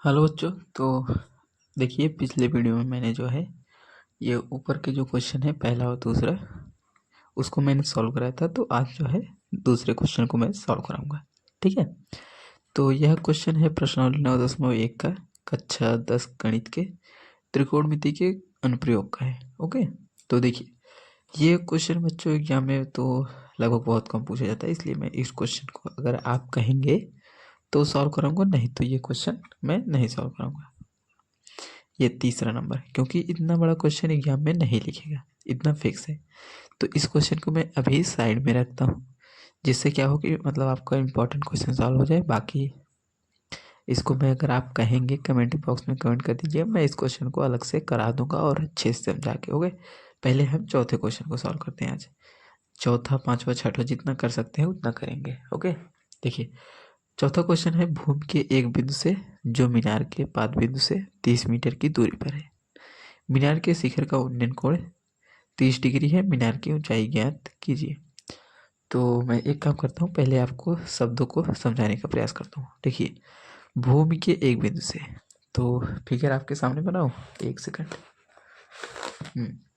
Hello बच्चों। तो देखिए, पिछले वीडियो में मैंने जो है ये ऊपर के जो क्वेश्चन है पहला और दूसरा उसको मैंने सॉल्व कराया था। तो आज जो है दूसरे क्वेश्चन को मैं सॉल्व कराऊंगा। ठीक है। तो यह क्वेश्चन है प्रश्नावली 9.1 का कक्षा 10 गणित के त्रिकोणमिति के अनुप्रयोग का है। ओके। तो देखिए, ये क्वेश्चन बच्चों एग्जाम में तो लगभग बहुत कम पूछा जाता है, इसलिए मैं इस क्वेश्चन को अगर आप कहेंगे तो सॉल्व कराऊंगा, नहीं तो ये क्वेश्चन मैं नहीं सॉल्व कराऊंगा। ये तीसरा नंबर है, क्योंकि इतना बड़ा क्वेश्चन एग्जाम में नहीं लिखेगा, इतना फिक्स है। तो इस क्वेश्चन को मैं अभी साइड में रखता हूँ, जिससे क्या हो कि मतलब आपका इंपॉर्टेंट क्वेश्चन सॉल्व हो जाए। बाकी इसको मैं, अगर आप कहेंगे कमेंट बॉक्स में कमेंट कर दीजिए, मैं इस क्वेश्चन को अलग से करा दूंगा और अच्छे से समझा के। ओके। पहले हम चौथे क्वेश्चन को सॉल्व करते हैं आज। चौथा, पांचवा, छठवा जितना कर सकते हैं उतना करेंगे। ओके। देखिए, चौथा क्वेश्चन है भूमि के एक बिंदु से जो मीनार के पाद बिंदु से 30 मीटर की दूरी पर है। मीनार के शिखर का उन्नयन कोण 30 डिग्री है। मीनार की ऊंचाई ज्ञात कीजिए। तो मैं एक काम करता हूँ, पहले आपको शब्दों को समझाने का प्रयास करता हूँ। देखिए, भूमि के एक बिंदु से, तो फिगर आपके सामने बनाओ। एक सेकंड।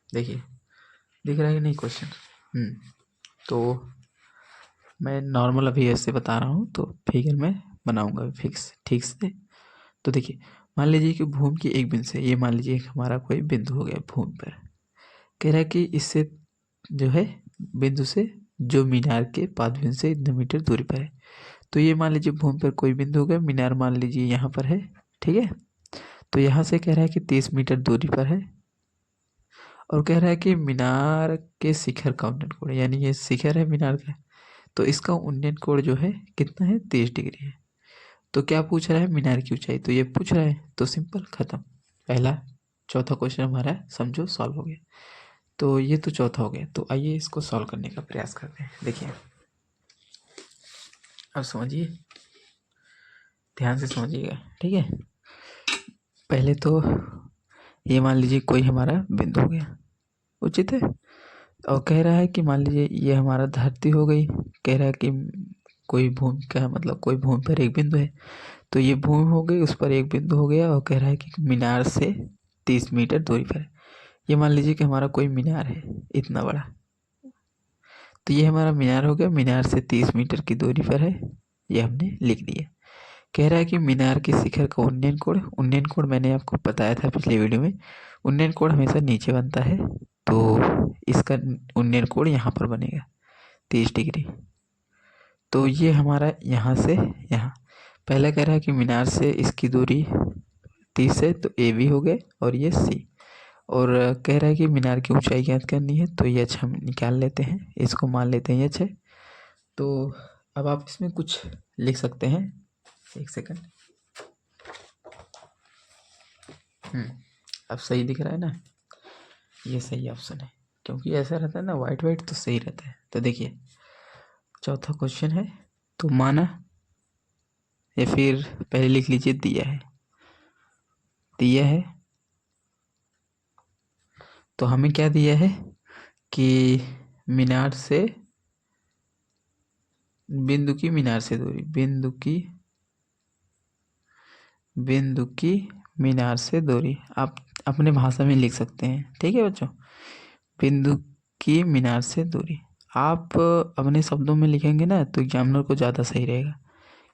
देखिए, दिख रहा है कि नहीं क्वेश्चन? तो मैं नॉर्मल अभी ऐसे बता रहा हूँ, तो फिगर में बनाऊंगा फिक्स ठीक से। तो देखिए, मान लीजिए कि भूमि के एक बिंदु से, ये मान लीजिए हमारा कोई बिंदु हो गया भूमि पर। कह रहा है कि इससे जो है बिंदु से जो मीनार के पाद बिंदु से इतने मीटर दूरी पर है। तो ये मान लीजिए भूमि पर कोई बिंदु हो गया, मीनार मान लीजिए यहाँ पर है। ठीक है। तो यहाँ से कह रहा है कि 30 मीटर दूरी पर है, और कह रहा है कि मीनार के शिखर का उन्नयन कोण, यानी ये शिखर है मीनार का, तो इसका उन्नयन कोण जो है कितना है? 30 डिग्री है। तो क्या पूछ रहा है? मीनार की ऊंचाई। तो ये पूछ रहा है, तो सिंपल, खत्म। पहला चौथा क्वेश्चन हमारा समझो सॉल्व हो गया। तो ये तो चौथा हो गया। तो आइए इसको सॉल्व करने का प्रयास करते हैं। देखिए, अब समझिए, ध्यान से समझिएगा। ठीक है। पहले तो ये मान लीजिए कोई हमारा बिंदु हो गया, उचित है। और कह रहा है कि मान लीजिए ये हमारा धरती हो गई। कह रहा है कि कोई भूमि का मतलब कोई भूमि पर एक बिंदु है, तो ये भूमि हो गई, उस पर एक बिंदु हो गया। और कह रहा है कि मीनार से 30 मीटर दूरी पर है। ये मान लीजिए कि हमारा कोई मीनार है इतना बड़ा, तो ये हमारा मीनार हो गया, मीनार से 30 मीटर की दूरी पर है, ये हमने लिख दिया। कह रहा है कि मीनार के शिखर का उन्नयन कोण मैंने आपको बताया था पिछले वीडियो में, उन्नयन कोण हमेशा नीचे बनता है, तो इसका उन्नयन कोण यहाँ पर बनेगा 30 डिग्री। तो ये हमारा यहाँ से यहाँ, पहला कह रहा है कि मीनार से इसकी दूरी 30 है, तो ए बी हो गए, और ये सी। और कह रहा है कि मीनार की ऊंचाई ज्ञात करनी है, तो ये एच हम निकाल लेते हैं, इसको मान लेते हैं एच है। तो अब आप इसमें कुछ लिख सकते हैं। एक सेकंड। अब सही दिख रहा है ना? ये सही ऑप्शन है, क्योंकि ऐसा रहता है ना, वाइट वाइट तो सही रहता है। तो देखिए, चौथा क्वेश्चन है, तो माना, या फिर पहले लिख लीजिए दिया है। दिया है, तो हमें क्या दिया है कि मीनार से बिंदु की मीनार से दूरी, बिंदु की मीनार से दूरी आप अपने भाषा में लिख सकते हैं। ठीक है बच्चों, बिंदु की मीनार से दूरी आप अपने शब्दों में लिखेंगे ना, तो एग्जामिनर को ज़्यादा सही रहेगा,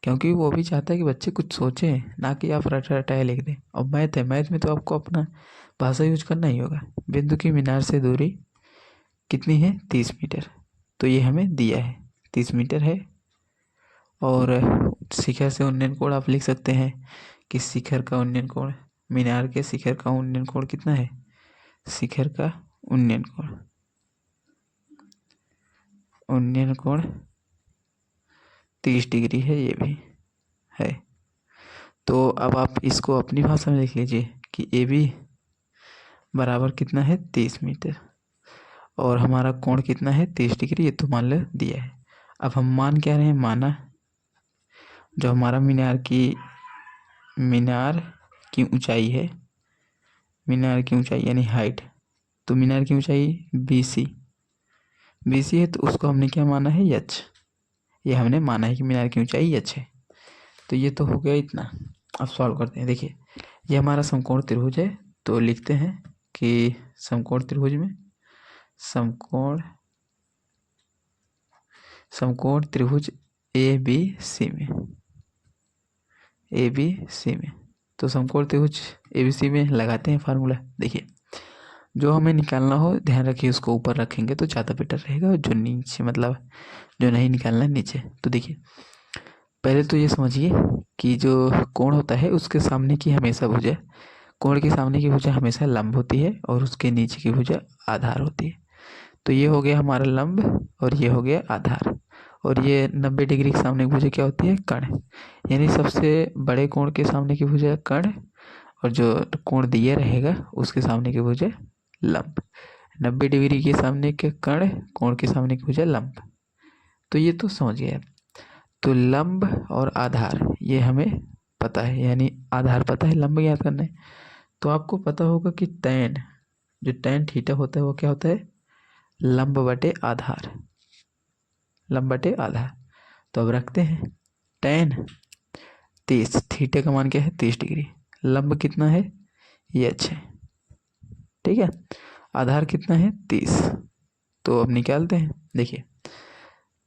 क्योंकि वो भी चाहता है कि बच्चे कुछ सोचें, ना कि आप रटा रटाया लिख दें। और मैथ है, मैथ में तो आपको अपना भाषा यूज करना ही होगा। बिंदु की मीनार से दूरी कितनी है? 30 मीटर। तो ये हमें दिया है 30 मीटर है। और शिखर से उन्नयन कोण आप लिख सकते हैं कि शिखर का उन्नयन कोण, मीनार के शिखर का उन्नयन कोण कितना है? शिखर का उन्नयन कोण 30 डिग्री है, ये भी है। तो अब आप इसको अपनी भाषा में लिख लीजिए कि ए बी बराबर कितना है? 30 मीटर। और हमारा कोण कितना है? 30 डिग्री। ये तो मान लो दिया है। अब हम मान क्या रहे हैं? माना जो हमारा मीनार की ऊंचाई है, मीनार की ऊंचाई यानी हाइट, तो मीनार की ऊंचाई BC है, तो उसको हमने क्या माना है? एच। ये हमने माना है कि मीनार की ऊंचाई एच है। तो ये तो हो गया इतना। अब सॉल्व करते हैं। देखिए ये हमारा समकोण त्रिभुज है, तो लिखते हैं कि समकोण त्रिभुज में समकोण त्रिभुज ए बी सी में तो समकोण त्रिभुज ए बी सी में लगाते हैं फार्मूला। देखिए जो हमें निकालना हो ध्यान रखिए उसको ऊपर रखेंगे तो ज़्यादा बेटर रहेगा, और जो नीचे मतलब जो नहीं निकालना है नीचे। तो देखिए पहले तो ये समझिए कि जो कोण होता है उसके सामने की हमेशा भुजा, कोण के सामने की भुजा हमेशा लंब होती है और उसके नीचे की भुजा आधार होती है। तो ये हो गया हमारा लंब और ये हो गया आधार, और ये 90 डिग्री के सामने की भुजा क्या होती है, कर्ण। यानी सबसे बड़े कोण के सामने की भुजा कर्ण, और जो कोण दिया रहेगा उसके सामने की भुजा लंब। 90 डिग्री के सामने के कर्ण, कोण के सामने की भुजा लंब। तो ये तो समझ गए आप। तो लंब और आधार ये हमें पता है, यानी आधार पता है, लंब याद करना है। तो आपको पता होगा कि tan, जो tan थीटा होता है वो क्या होता है, लंब बटे आधार, लंब बटे आधार। तो अब रखते हैं tan 30, थीटा का मान क्या है 30 डिग्री, लंब कितना है ये 6, ठीक है, आधार कितना है 30। तो अब निकालते हैं। देखिए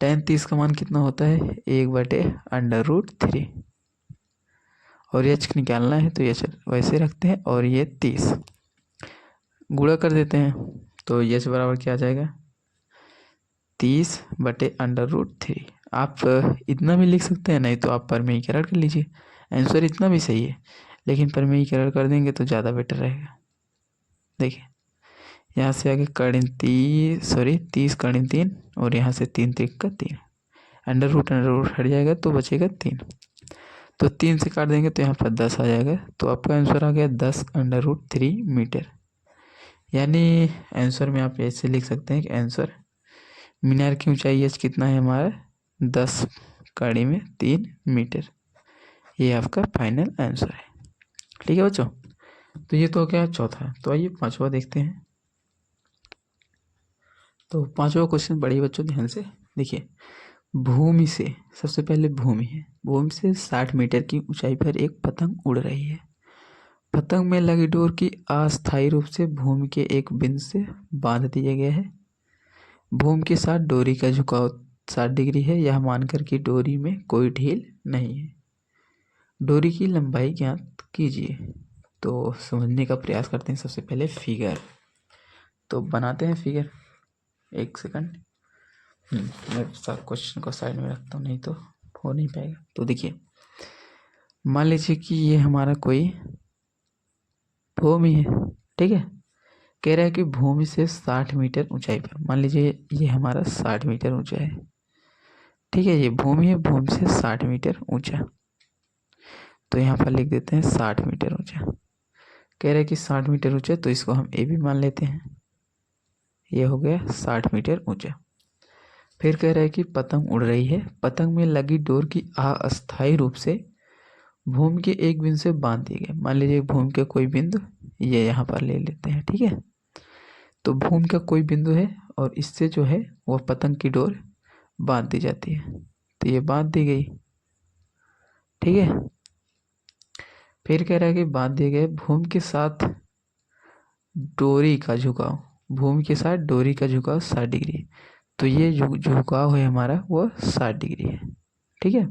tan 30 का मान कितना होता है 1/√3, और एच निकालना है तो एच वैसे रखते हैं, और ये 30 गुणा कर देते हैं तो एच बराबर क्या आ जाएगा 30/√3। आप इतना भी लिख सकते हैं, नहीं तो आप परमेयीकरण कर लीजिए, आंसर इतना भी सही है, लेकिन परमेयीकरण कर देंगे तो ज़्यादा बेटर रहेगा। देखिए यहाँ से आगे कर्ण 30 कर्ण 3, और यहाँ से 3 3 का 3, अंडर रूट हट जाएगा तो बचेगा 3। तो 3 से काट देंगे तो यहाँ पर 10 आ जाएगा, तो आपका आंसर आ गया 10√3 मीटर। यानी आंसर में आप ऐसे लिख सकते हैं कि आंसर मीनार की ऊंचाई एच कितना है हमारा 10/3 मीटर। ये आपका फाइनल आंसर है, ठीक है बच्चों। तो ये तो हो गया चौथा। तो आइए पांचवा देखते हैं। तो पांचवा क्वेश्चन बड़े बच्चों ध्यान से देखिए। भूमि से, सबसे पहले भूमि है, भूमि से 60 मीटर की ऊंचाई पर एक पतंग उड़ रही है। पतंग में लगी डोर की अस्थायी रूप से भूमि के एक बिंदु से बांध दिया गया है। भूमि के साथ डोरी का झुकाव 60 डिग्री है, यह मानकर कि डोरी में कोई ढील नहीं है। डोरी की लंबाई ज्ञात कीजिए। तो समझने का प्रयास करते हैं। सबसे पहले फिगर तो बनाते हैं फिगर, एक सेकंड। मैं क्वेश्चन को साइड में रखता हूँ, नहीं तो हो नहीं पाएगा। तो देखिए मान लीजिए कि ये हमारा कोई भूमि है, ठीक है। कह रहा है कि भूमि से 60 मीटर ऊंचाई पर, मान लीजिए ये हमारा 60 मीटर ऊंचा है, ठीक है। ये भूमि है, भूमि से 60 मीटर ऊंचा, तो यहाँ पर लिख देते हैं 60 मीटर ऊंचा। कह रहा है कि 60 मीटर ऊंचा, तो इसको हम ए भी मान लेते हैं। ये हो गया 60 मीटर ऊंचा। फिर कह रहा है कि पतंग उड़ रही है, पतंग में लगी डोर की अस्थायी रूप से भूमि के एक बिंदु से बांध दिए गए। मान लीजिए भूमि के कोई बिंदु ये यहाँ पर ले लेते हैं, ठीक है। तो भूमि का कोई बिंदु है और इससे जो है वह पतंग की डोर बांध दी जाती है, तो ये बांध दी गई, ठीक है। फिर कह रहा है कि बांध दिए गए भूमि के साथ डोरी का झुकाव, भूमि के साथ डोरी का झुकाव 60 डिग्री, तो ये झुकाव है हमारा वो 60 डिग्री है, ठीक है।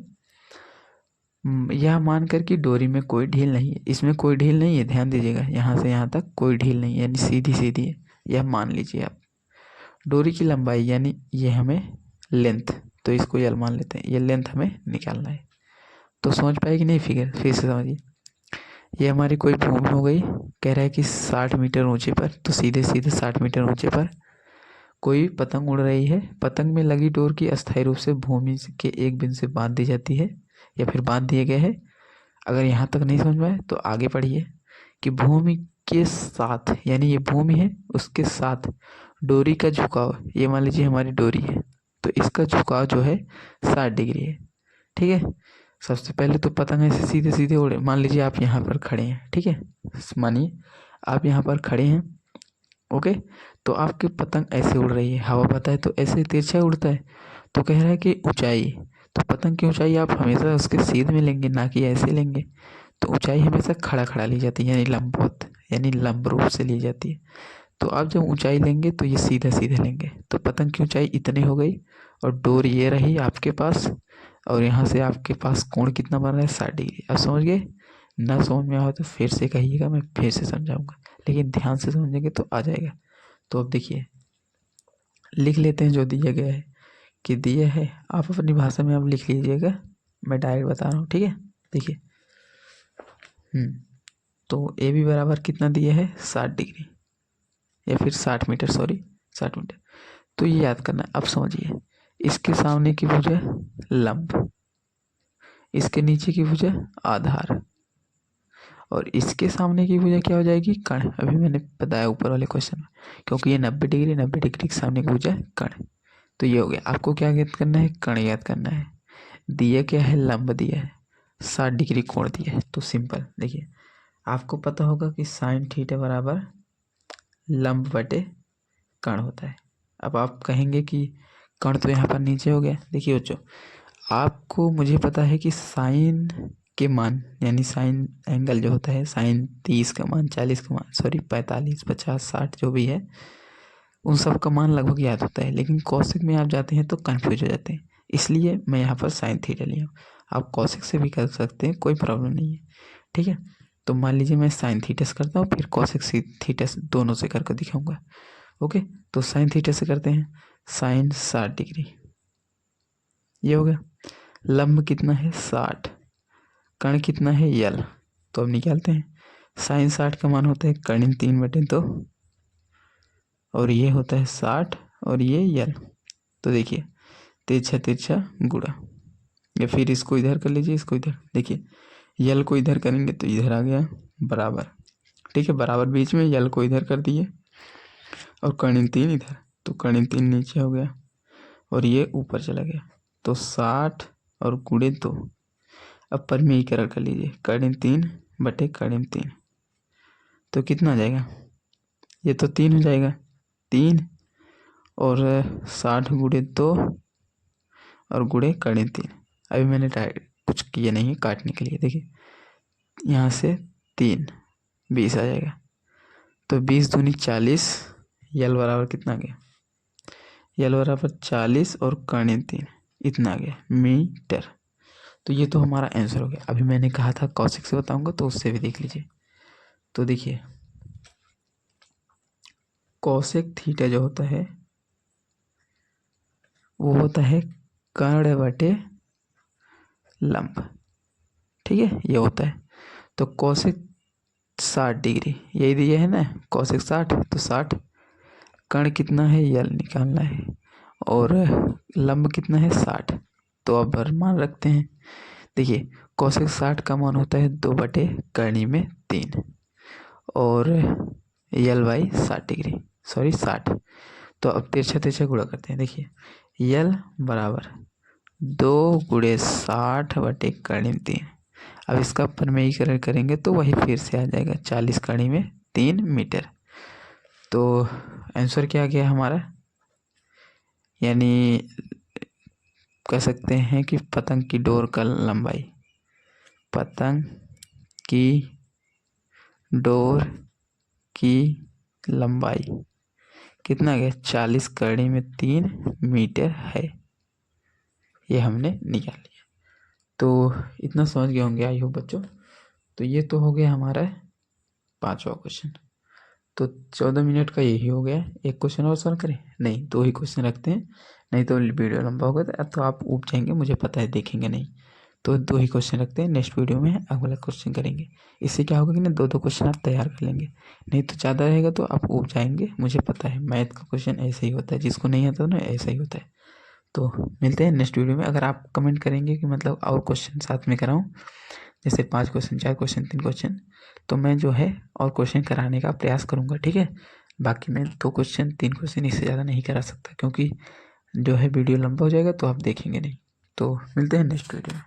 यह मानकर कि डोरी में कोई ढील नहीं है, इसमें कोई ढील नहीं है, ध्यान दीजिएगा, यहाँ से यहाँ तक कोई ढील नहीं है, यानी सीधी सीधी है, यह मान लीजिए आप। डोरी की लंबाई यानी ये हमें लेंथ, तो इसको यल मान लेते हैं, ये लेंथ हमें निकालना है। तो समझ पाएगी नहीं फिगर, फिर से समझिए। ये हमारी कोई भूमि हो गई, कह रहा है कि 60 मीटर ऊंचे पर, तो सीधे सीधे 60 मीटर ऊंचे पर कोई पतंग उड़ रही है। पतंग में लगी डोर की अस्थायी रूप से भूमि के एक बिंदु से बांध दी जाती है, या फिर बांध दिए गए है। अगर यहाँ तक नहीं समझ में आए तो आगे पढ़िए कि भूमि के साथ, यानी ये भूमि है उसके साथ डोरी का झुकाव, ये मान लीजिए हमारी डोरी है, तो इसका झुकाव जो है 60 डिग्री है, ठीक है। सबसे पहले तो पतंग ऐसे सीधे सीधे उड़े, मान लीजिए आप यहाँ पर खड़े हैं, ठीक है, मानिए आप यहाँ पर खड़े हैं, ओके। तो आपकी पतंग ऐसे उड़ रही है, हवा पता है तो ऐसे तिरछा उड़ता है। तो कह रहा है कि ऊंचाई, तो पतंग की ऊंचाई आप हमेशा उसके सीध में लेंगे, ना कि ऐसे लेंगे। तो ऊंचाई हमेशा खड़ा खड़ा ली जाती है, यानी लंबवत, यानी लंब रूप से ली जाती है। तो आप जब ऊंचाई लेंगे तो ये सीधे सीधे लेंगे, तो पतंग की ऊंचाई इतनी हो गई और डोर ये रही आपके पास, और यहाँ से आपके पास कोण कितना बन रहा है 60 डिग्री। अब समझ गए? ना समझ में आया तो फिर से कहिएगा, मैं फिर से समझाऊंगा, लेकिन ध्यान से समझेंगे तो आ जाएगा। तो अब देखिए लिख लेते हैं जो दिया गया है कि दिया है, आप अपनी भाषा में आप लिख लीजिएगा, मैं डायरेक्ट बता रहा हूँ, ठीक है। देखिए तो ए बी बराबर कितना दिया है 60 डिग्री, या फिर 60 मीटर, सॉरी 60 मीटर। तो ये याद करना है। अब समझिए, इसके सामने की भुजा लंब, इसके नीचे की भुजा आधार, और इसके सामने की भुजा क्या हो जाएगी कर्ण। अभी मैंने बताया ऊपर वाले क्वेश्चन में, क्योंकि ये 90 डिग्री के सामने की भुजा कर्ण। तो ये हो गया। आपको क्या याद करना है? कर्ण याद करना है। दिया क्या है? लंब दिया है, 60 डिग्री कोण दिया है। तो सिंपल देखिए, आपको पता होगा कि साइन थीटा बराबर लंब बटे कर्ण होता है। अब आप कहेंगे कि कर्ण तो यहाँ पर नीचे हो गया। देखिए बच्चों, आपको मुझे पता है कि साइन के मान, यानी साइन एंगल जो होता है, साइन 30 का मान, 40 का मान, सॉरी 45, 50, 60 जो भी है, उन सब का मान लगभग याद होता है। लेकिन कौशिक में आप जाते हैं तो कंफ्यूज हो जाते हैं, इसलिए मैं यहाँ पर साइन थीटा लिया हूँ। आप कौशिक से भी कर सकते हैं, कोई प्रॉब्लम नहीं है, ठीक है। तो मान लीजिए मैं साइन थीटा से करता हूँ, फिर कौशिक थीटा से, दोनों से करके दिखाऊंगा। ओके, तो साइन थीटा से करते हैं, साइन 60 डिग्री, ये हो गया। लंब कितना है 60, कर्ण कितना है यल, तो अब निकालते हैं। साइन 60 का मान होता है कर्ण 3/2, और ये होता है 60, और ये यल। तो देखिए तिरछा तिरछा गुणा, या फिर इसको इधर कर लीजिए, इसको इधर। देखिए यल को इधर करेंगे तो इधर आ गया बराबर, ठीक है, बराबर बीच में, यल को इधर कर दिए और कर्ण 3 इधर, तो कर्ण 3 नीचे हो गया और ये ऊपर चला गया। तो 60 और गुणे 2, अब परमीकरण कर लीजिए, कर्ण 3 बटे कर्ण 3, तो कितना आ जाएगा? ये तो 3 हो जाएगा, 3 और 60 गुणे 2 और गुणे कर्ण 3। अभी मैंने कुछ किया नहीं है काटने के लिए। देखिए यहाँ से 3, 20 आ जाएगा, तो 20 दूनी 40, यल बराबर कितना आ गया? यल बराबर 40 और कर्ण 3 इतना आ गया मीटर। तो ये तो हमारा आंसर हो गया। अभी मैंने कहा था कौशिक से बताऊंगा, तो उससे भी देख लीजिए। तो देखिए कौशिक थीटा जो होता है वो होता है कर्ण बटे लंब, ठीक है, ये होता है। तो कौशिक 60 डिग्री, यही दिया है ना, कौशिक 60, तो 60, कर्ण कितना है यल निकालना है, और लंब कितना है 60, तो अब मान रखते हैं। देखिए कौशिक 60 का मान होता है 2/कर्णी में 3, और यल बाई 60 डिग्री, सॉरी 60। तो अब तिरछा तिरछा गुणा करते हैं। देखिए यल बराबर 2 गुणे 60/3। अब इसका परमेयीकरण करेंगे तो वही फिर से आ जाएगा, 40 कड़ी में 3 मीटर। तो आंसर क्या आ गया हमारा? यानी कह सकते हैं कि पतंग की डोर का लंबाई, पतंग की डोर की लंबाई कितना गया? 40 कड़ी में 3 मीटर है, ये हमने निकाल लिया। तो इतना समझ गए होंगे आई होप बच्चों। तो ये तो हो गया हमारा 5वां क्वेश्चन। तो 14 मिनट का यही हो गया। एक क्वेश्चन और सॉल्व करें? नहीं, 2 ही क्वेश्चन रखते हैं, नहीं तो वीडियो लंबा होगा तो आप ऊब जाएंगे, मुझे पता है, देखेंगे नहीं। तो 2 ही क्वेश्चन रखते हैं, नेक्स्ट वीडियो में अगला क्वेश्चन करेंगे। इससे क्या होगा कि ना 2-2 क्वेश्चन आप तैयार कर लेंगे, नहीं तो ज़्यादा रहेगा तो आप ऊब जाएंगे, मुझे पता है। मैथ का क्वेश्चन ऐसे ही होता है, जिसको नहीं आता ना ऐसा ही होता है। तो मिलते हैं नेक्स्ट वीडियो में। अगर आप कमेंट करेंगे कि मतलब और क्वेश्चन साथ में कराऊँ, जैसे 5 क्वेश्चन, 4 क्वेश्चन, 3 क्वेश्चन, तो मैं जो है और क्वेश्चन कराने का प्रयास करूँगा, ठीक है। बाकी मैं 2 क्वेश्चन, 3 क्वेश्चन, इससे ज़्यादा नहीं करा सकता, क्योंकि जो है वीडियो लंबा हो जाएगा तो आप देखेंगे नहीं। तो मिलते हैं नेक्स्ट वीडियो में।